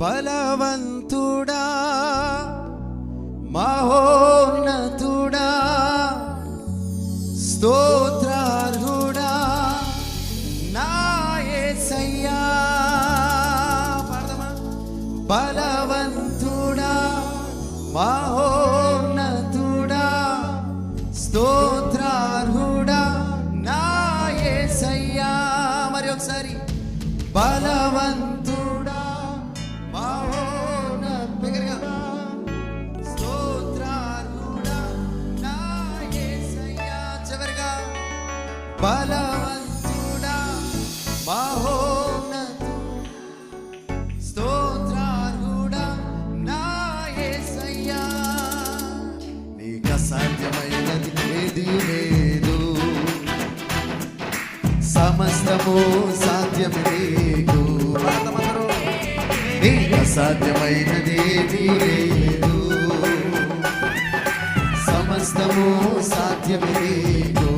బలవంతుడా మహోన్నతుడా స్తోత్రార్హుడా నా యేసయ్యా. పాడదామా? బలవంతుడా మహోన్నతుడా స్తోత్రార్హుడా నా యేసయ్యా. మరి ఒకసారి బలవంతుడా మహోన్నతుడా స్తోత్రార్హుడా నా యేసయ్యా. చివరిగా బలవంతుడా మహోన్నతుడా స్తోత్రార్హుడా నా యేసయ్యా. నీకు అసాధ్యమైనది ఏదీ లేదు, సమస్తము సాధ్యమే నీకు. నీకు అసాధ్యమైనది ఏదీ లేదు, సమస్తము సాధ్యమే నీకు.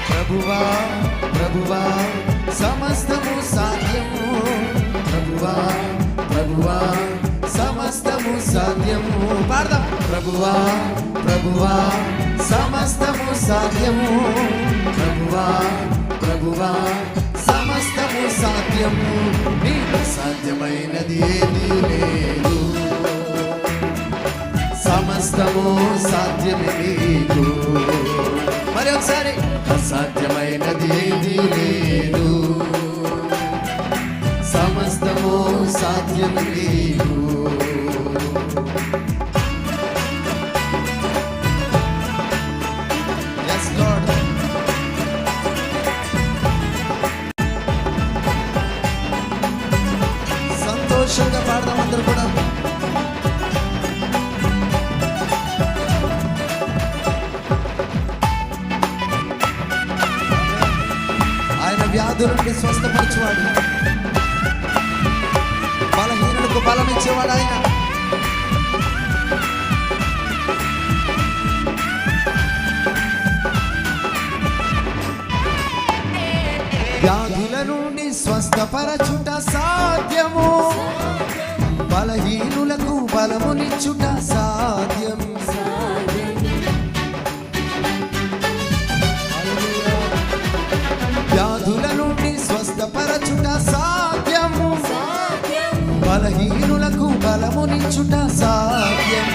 ప్రభువా ప్రభువా సమస్తము సాధ్యము, ప్రభువా ప్రభువా సమస్తము సాధ్యము. పాడదాం. ప్రభువా ప్రభువా సమస్తము సాధ్యము, ప్రభువా ప్రభువా సమస్తము సాధ్యము. నీకు సాధ్యమైనది ఏదీ లేదు, సమస్తము సాధ్యమే నీకు. మరి ఒకసారి అసాధ్యమైనది ఏదీ లేదు, సమస్తము సాధ్యమే నీకు. Yes, Lord. సంతోషంగా పాడదాం అందరూ కూడా. ఆయన వ్యాధుల నుండి స్వస్థపరచువాడు, బలహీనులకు బలం ఇచ్చేవాడు ఆయన. వ్యాధుల నుండి స్వస్థపరచుట సాధ్యము, బలహీనులకు బలమునిచ్చుట సాధ్యం. వ్యాధుల నుండి స్వస్థపరచుట సాధ్యము, బలహీనులకు బలమునిచ్చుట సాధ్యం.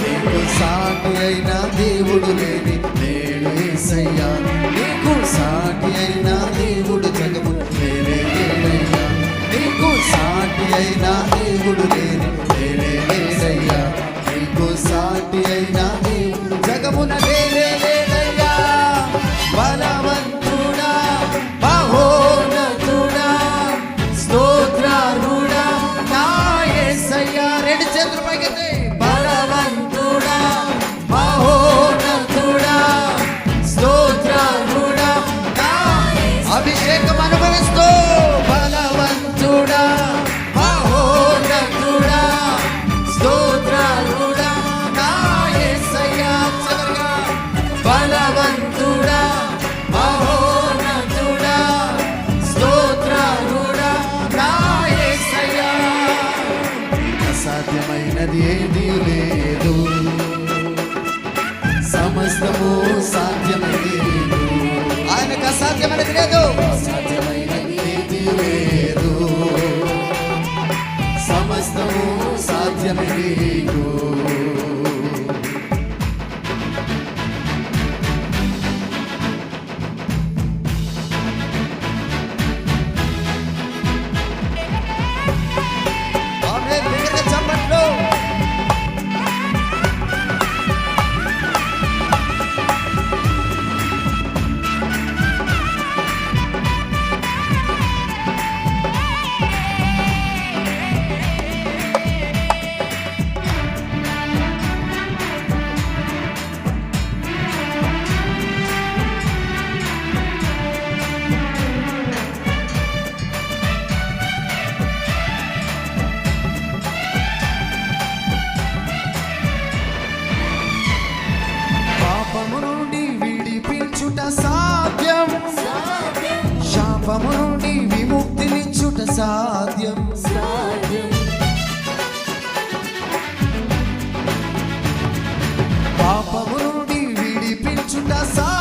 నీకు సాటి అయిన దేవుడు లేని నేడు యేసయ్యా. నీకు సాటి అయిన దేవుడు జగము లేనే లేదయ్యా. నీకు సాటి అయిన దేవుడు లేని లేనే లేదయ్యా. నీకు సాటి అయిన దేవుడు జగమున లేనే లేదయ్యా. బలవంతుడా మహోన్నతుడా స్తోత్రార్హుడా నా యేసయ్యా. రెండు చేతులు పైకెత్తి. బలవంతుడా మహోన్నతుడా స్తోత్రార్హుడా నా అభిషేకం అనుభవిస్తూ. బలవంతుడా మహోన్నతుడా స్తోత్రార్హుడా నా యేసయ్యా. చివరిగా బలవంతుడా మహోన్నతుడా స్తోత్రార్హుడా నా యేసయ్యా. అసాధ్యమైనది ఏదీ లేదు, సమస్తము సాధ్యమే నీకు. ఆయనకు అసాధ్యమైనది లేదు, అసాధ్యమైనది ఏదీ లేదు, సమస్తము సాధ్యమే నీకు. ఆమేన్. బిగ్గరగా చప్పట్లు. సాధ్యం పాపము నుండి విడిపించుట సాధ్యం